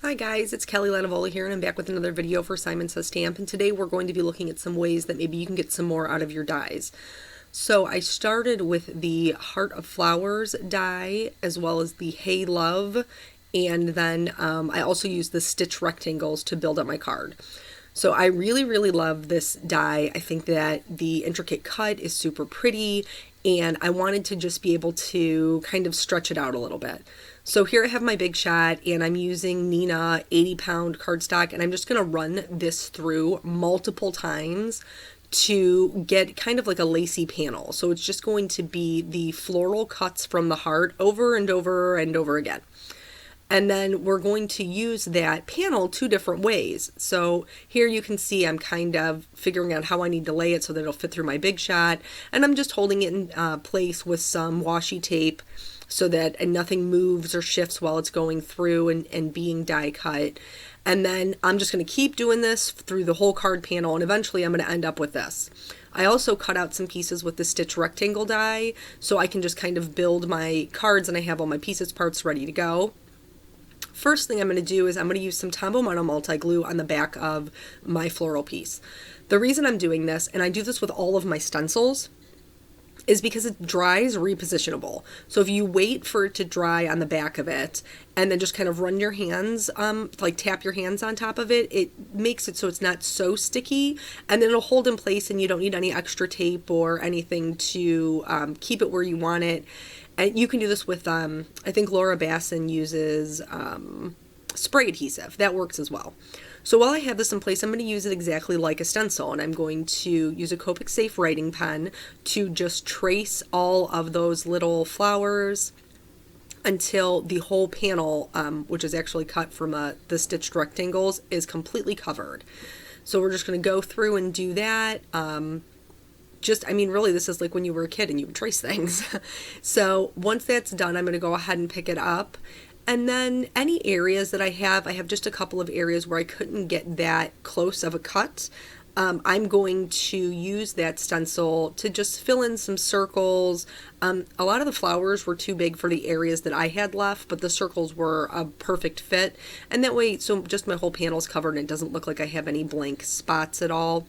Hi guys, it's Kelly Latevola here, and I'm back with another video for Simon Says Stamp, and today we're going to be looking at some ways that maybe you can get some more out of your dies. So I started with the Heart of Flowers die, as well as the Hey Love, and then I also used the stitch rectangles to build up my card. So I really love this die. I think that the intricate cut is super pretty, and I wanted to just be able to kind of stretch it out a little bit. So here I have my Big Shot, and I'm using Nina 80-pound cardstock, and I'm just going to run this through multiple times to get kind of like a lacy panel. So it's just going to be the floral cuts from the heart over and over and over again. And then we're going to use that panel two different ways. So here you can see I'm kind of figuring out how I need to lay it so that it'll fit through my Big Shot. And I'm just holding it in place with some washi tape so that nothing moves or shifts while it's going through and being die cut. And then I'm just going to keep doing this through the whole card panel, and eventually I'm going to end up with this. I also cut out some pieces with the stitch rectangle die so I can just kind of build my cards, and I have all my pieces parts ready to go. First thing I'm going to do is I'm going to use some Tombow Mono multi-glue on the back of my floral piece. The reason I'm doing this, and I do this with all of my stencils, is because it dries repositionable. So if you wait for it to dry on the back of it and then just kind of run your hands, like tap your hands on top of it, it makes it so it's not so sticky, and then it'll hold in place and you don't need any extra tape or anything to keep it where you want it. And you can do this with, I think Laura Basson uses spray adhesive. That works as well. So while I have this in place, I'm going to use it exactly like a stencil, and I'm going to use a Copic Safe writing pen to just trace all of those little flowers until the whole panel, which is actually cut from the stitched rectangles, is completely covered. So we're just going to go through and do that. Really, this is like when you were a kid and you would trace things. So once that's done, I'm going to go ahead and pick it up. And then any areas that I have just a couple of areas where I couldn't get that close of a cut. I'm going to use that stencil to just fill in some circles. A lot of the flowers were too big for the areas that I had left, but the circles were a perfect fit. And that way, so just my whole panel is covered and it doesn't look like I have any blank spots at all.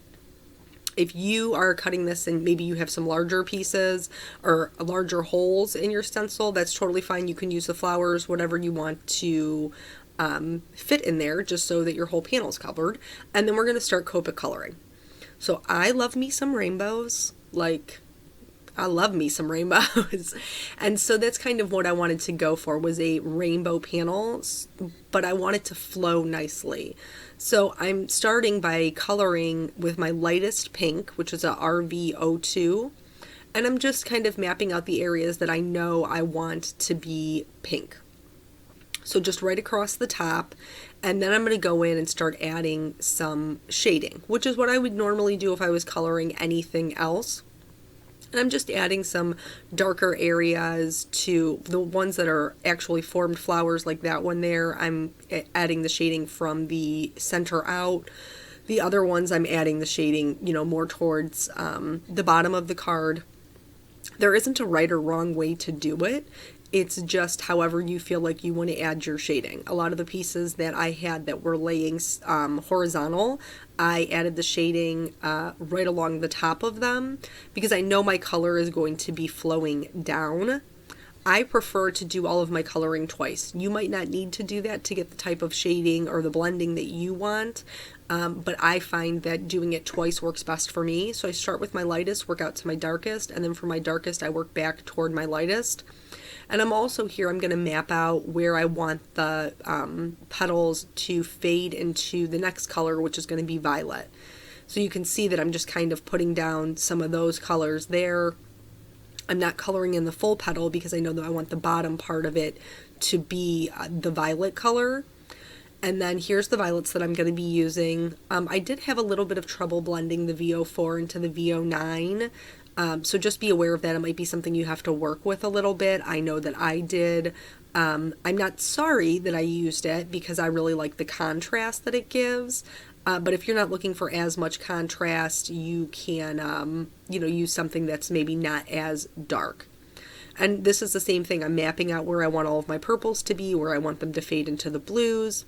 If you are cutting this and maybe you have some larger pieces or larger holes in your stencil, that's totally fine. You can use the flowers, whatever you want to fit in there, just so that your whole panel is covered. And then we're going to start Copic coloring. So I love me some rainbows, I love me some rainbows. And so that's kind of what I wanted to go for, was a rainbow panel, but I want it to flow nicely. So I'm starting by coloring with my lightest pink, which is a RV02, and I'm just kind of mapping out the areas that I know I want to be pink. So just right across the top, and then I'm going to go in and start adding some shading, which is what I would normally do if I was coloring anything else. And I'm just adding some darker areas to the ones that are actually formed flowers, like that one there. I'm adding the shading from the center out. The other ones I'm adding the shading, more towards the bottom of the card. There isn't a right or wrong way to do it. It's just however you feel like you want to add your shading. A lot of the pieces that I had that were laying horizontal, I added the shading right along the top of them because I know my color is going to be flowing down. I prefer to do all of my coloring twice. You might not need to do that to get the type of shading or the blending that you want, but I find that doing it twice works best for me. So I start with my lightest, work out to my darkest, and then from my darkest I work back toward my lightest. And I'm also here, I'm going to map out where I want the petals to fade into the next color, which is going to be violet. So you can see that I'm just kind of putting down some of those colors there. I'm not coloring in the full petal because I know that I want the bottom part of it to be the violet color. And then here's the violets that I'm going to be using. I did have a little bit of trouble blending the VO4 into the VO9. So just be aware of that. It might be something you have to work with a little bit. I know that I did. I'm not sorry that I used it because I really like the contrast that it gives. But if you're not looking for as much contrast, you can, use something that's maybe not as dark. And this is the same thing. I'm mapping out where I want all of my purples to be, where I want them to fade into the blues.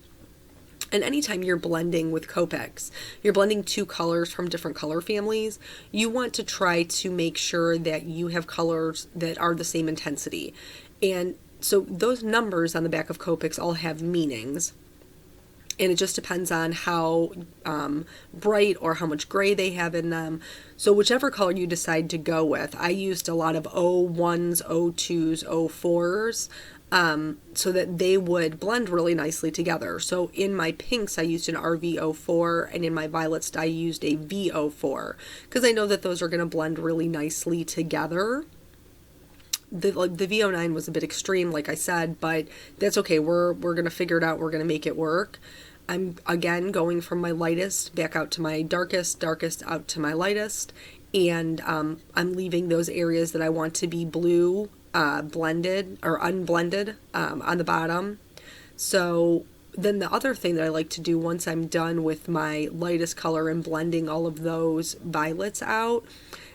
And anytime you're blending with Copics, you're blending two colors from different color families, you want to try to make sure that you have colors that are the same intensity. And so those numbers on the back of Copics all have meanings. And it just depends on how bright or how much gray they have in them. So whichever color you decide to go with, I used a lot of O1s, O2s, O4s, so that they would blend really nicely together. So in my pinks, I used an RV04, and in my violets, I used a V04, because I know that those are going to blend really nicely together. The V09 was a bit extreme, like I said, but that's okay. We're going to figure it out. We're going to make it work. I'm, again, going from my lightest back out to my darkest out to my lightest, and I'm leaving those areas that I want to be blue blended or unblended on the bottom. So then the other thing that I like to do once I'm done with my lightest color and blending all of those violets out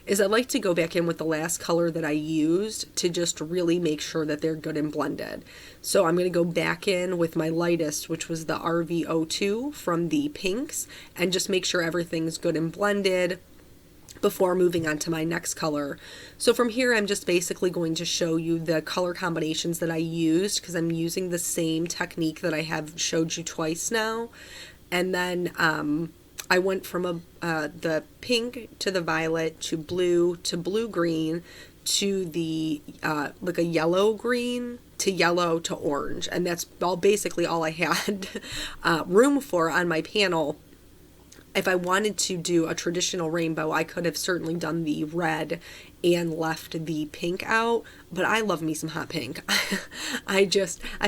is I like to go back in with the last color that I used to just really make sure that they're good and blended. So I'm going to go back in with my lightest, which was the RV02 from the pinks, and just make sure everything's good and blended before moving on to my next color. So from here, I'm just basically going to show you the color combinations that I used, because I'm using the same technique that I have showed you twice now. And then I went from the pink to the violet to blue green to the like a yellow green to yellow to orange, and that's basically all I had room for on my panel. If I wanted to do a traditional rainbow, I could have certainly done the red and left the pink out, but I love me some hot pink. I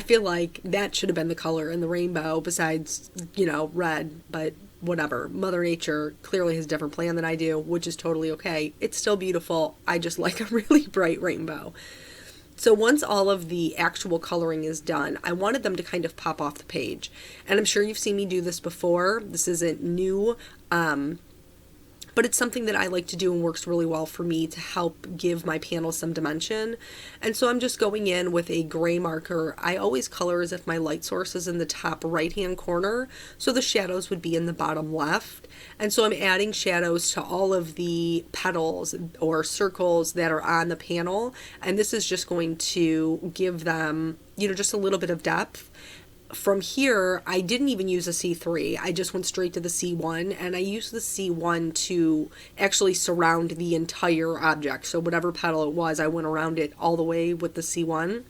feel like that should have been the color in the rainbow besides, red, but whatever. Mother Nature clearly has a different plan than I do, which is totally okay. It's still beautiful. I just like a really bright rainbow. So once all of the actual coloring is done, I wanted them to kind of pop off the page. And I'm sure you've seen me do this before. This isn't new, but it's something that I like to do and works really well for me to help give my panel some dimension. And so I'm just going in with a gray marker. I always color as if my light source is in the top right-hand corner, so the shadows would be in the bottom left. And so I'm adding shadows to all of the petals or circles that are on the panel, and this is just going to give them, just a little bit of depth. From here, I didn't even use a C3. I just went straight to the C1, and I used the C1 to actually surround the entire object. So whatever petal it was, I went around it all the way with the C1.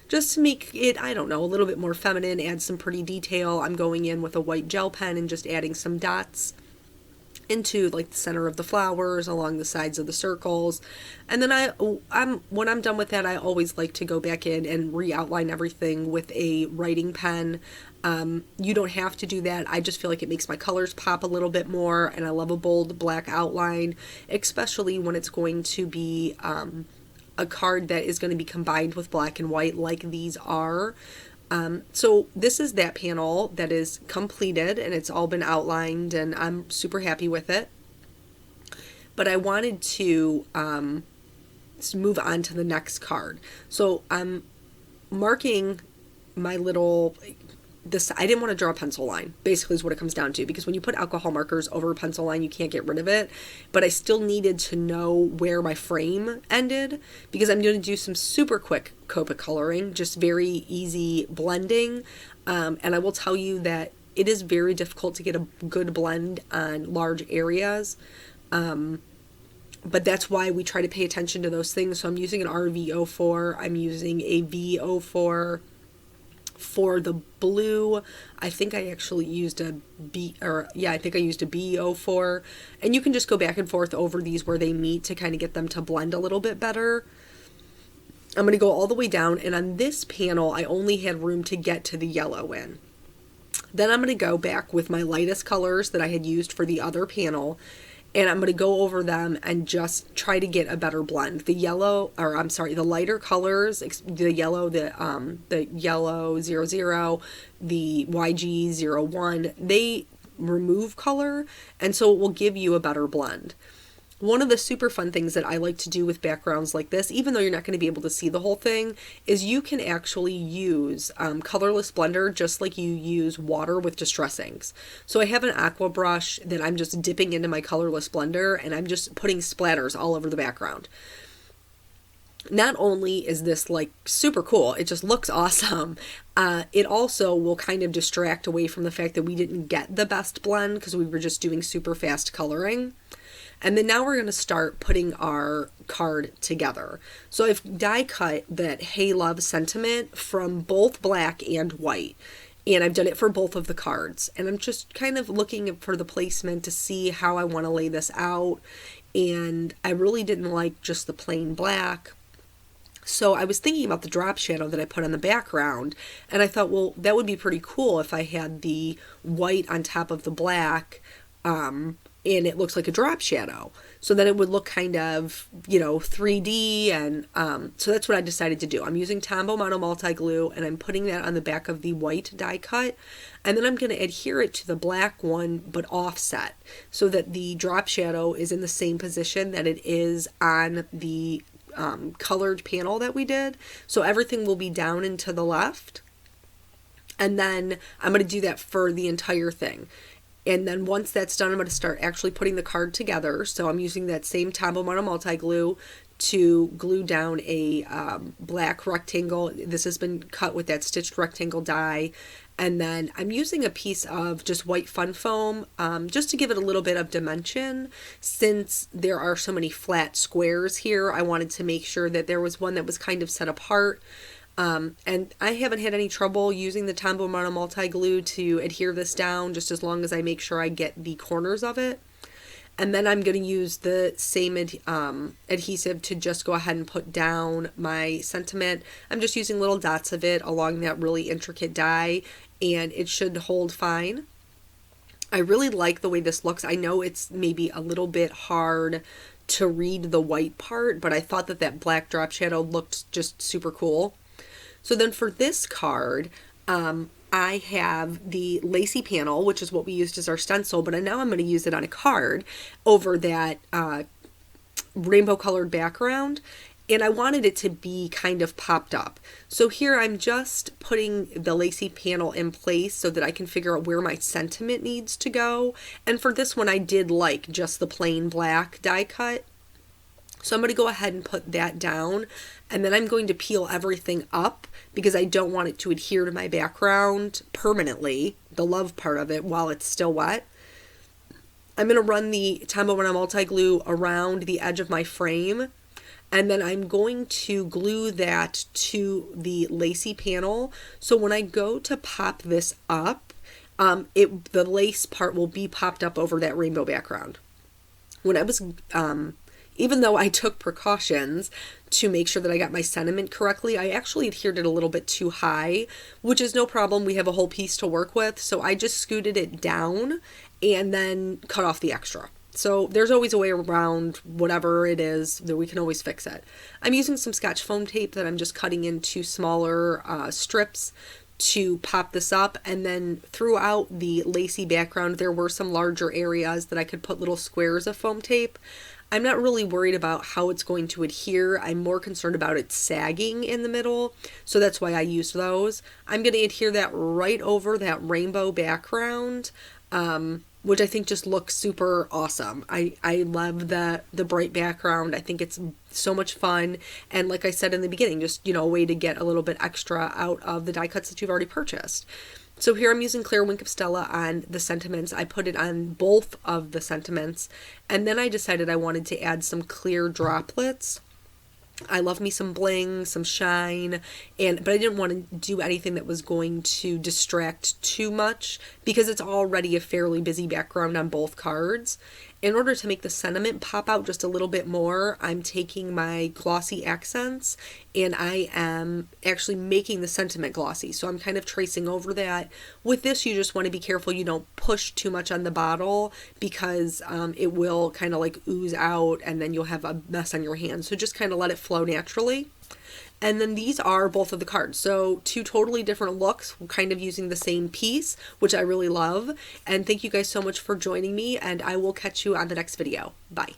Just to make it, a little bit more feminine, add some pretty detail. I'm going in with a white gel pen and just adding some dots into like the center of the flowers, along the sides of the circles. And then when I'm done with that, I always like to go back in and re-outline everything with a writing pen. You don't have to do that. I just feel like it makes my colors pop a little bit more, and I love a bold black outline, especially when it's going to be a card that is going to be combined with black and white like these are. So this is that panel that is completed, and it's all been outlined, and I'm super happy with it. But I wanted to move on to the next card. So I'm marking my little, I didn't want to draw a pencil line, basically is what it comes down to, because when you put alcohol markers over a pencil line, you can't get rid of it. But I still needed to know where my frame ended, because I'm going to do some super quick Copic coloring, just very easy blending. And I will tell you that it is very difficult to get a good blend on large areas. But that's why we try to pay attention to those things. So I'm using an RV04. I'm using a V04. For the blue, I think I actually used a B04, and you can just go back and forth over these where they meet to kind of get them to blend a little bit better. I'm going to go all the way down, and on this panel, I only had room to get to the yellow in. Then I'm going to go back with my lightest colors that I had used for the other panel, and I'm going to go over them and just try to get a better blend. The lighter colors, the yellow 00, the YG01, they remove color, and so it will give you a better blend. One of the super fun things that I like to do with backgrounds like this, even though you're not going to be able to see the whole thing, is you can actually use colorless blender just like you use water with distress inks. So I have an aqua brush that I'm just dipping into my colorless blender, and I'm just putting splatters all over the background. Not only is this like super cool, it just looks awesome, it also will kind of distract away from the fact that we didn't get the best blend because we were just doing super fast coloring. And then now we're going to start putting our card together. So I've die cut that Hey Love sentiment from both black and white. And I've done it for both of the cards. And I'm just kind of looking for the placement to see how I want to lay this out. And I really didn't like just the plain black. So I was thinking about the drop shadow that I put on the background. And I thought, well, that would be pretty cool if I had the white on top of the black. And it looks like a drop shadow. So then it would look kind of, 3D. And so that's what I decided to do. I'm using Tombow Mono Multi Glue, and I'm putting that on the back of the white die cut. And then I'm going to adhere it to the black one, but offset, so that the drop shadow is in the same position that it is on the colored panel that we did. So everything will be down and to the left. And then I'm going to do that for the entire thing. And then once that's done, I'm going to start actually putting the card together. So I'm using that same Tombow Mono Multi Glue to glue down a black rectangle. This has been cut with that stitched rectangle die. And then I'm using a piece of just white fun foam just to give it a little bit of dimension. Since there are so many flat squares here, I wanted to make sure that there was one that was kind of set apart. And I haven't had any trouble using the Tombow Mono Multi Glue to adhere this down, just as long as I make sure I get the corners of it. And then I'm going to use the same adhesive to just go ahead and put down my sentiment. I'm just using little dots of it along that really intricate die, and it should hold fine. I really like the way this looks. I know it's maybe a little bit hard to read the white part, but I thought that that black drop shadow looked just super cool. So then for this card, I have the lacy panel, which is what we used as our stencil, but now I'm going to use it on a card over that rainbow colored background. And I wanted it to be kind of popped up. So here I'm just putting the lacy panel in place so that I can figure out where my sentiment needs to go. And for this one, I did like just the plain black die cut. So I'm going to go ahead and put that down, and then I'm going to peel everything up because I don't want it to adhere to my background permanently, the love part of it, while it's still wet. I'm going to run the Tombow Mono Multi Glue around the edge of my frame, and then I'm going to glue that to the lacy panel. So when I go to pop this up, the lace part will be popped up over that rainbow background. When I was even though I took precautions to make sure that I got my sentiment correctly, I actually adhered it a little bit too high, which is no problem. We have a whole piece to work with. So I just scooted it down and then cut off the extra. So there's always a way around whatever it is, that we can always fix it. I'm using some Scotch foam tape that I'm just cutting into smaller strips to pop this up. And then throughout the lacy background, there were some larger areas that I could put little squares of foam tape. I'm not really worried about how it's going to adhere. I'm more concerned about it sagging in the middle. So that's why I used those. I'm going to adhere that right over that rainbow background, which I think just looks super awesome. I love the bright background. I think it's so much fun. And like I said in the beginning, just, a way to get a little bit extra out of the die cuts that you've already purchased. So here I'm using Clear Wink of Stella on the sentiments. I put it on both of the sentiments. And then I decided I wanted to add some clear droplets. I love me some bling, some shine, but I didn't want to do anything that was going to distract too much because it's already a fairly busy background on both cards. In order to make the sentiment pop out just a little bit more, I'm taking my glossy accents and I am actually making the sentiment glossy. So I'm kind of tracing over that. With this, you just want to be careful you don't push too much on the bottle because it will kind of like ooze out and then you'll have a mess on your hands. So just kind of let it flow naturally. And then these are both of the cards. So two totally different looks, kind of using the same piece, which I really love. And thank you guys so much for joining me, and I will catch you on the next video. Bye.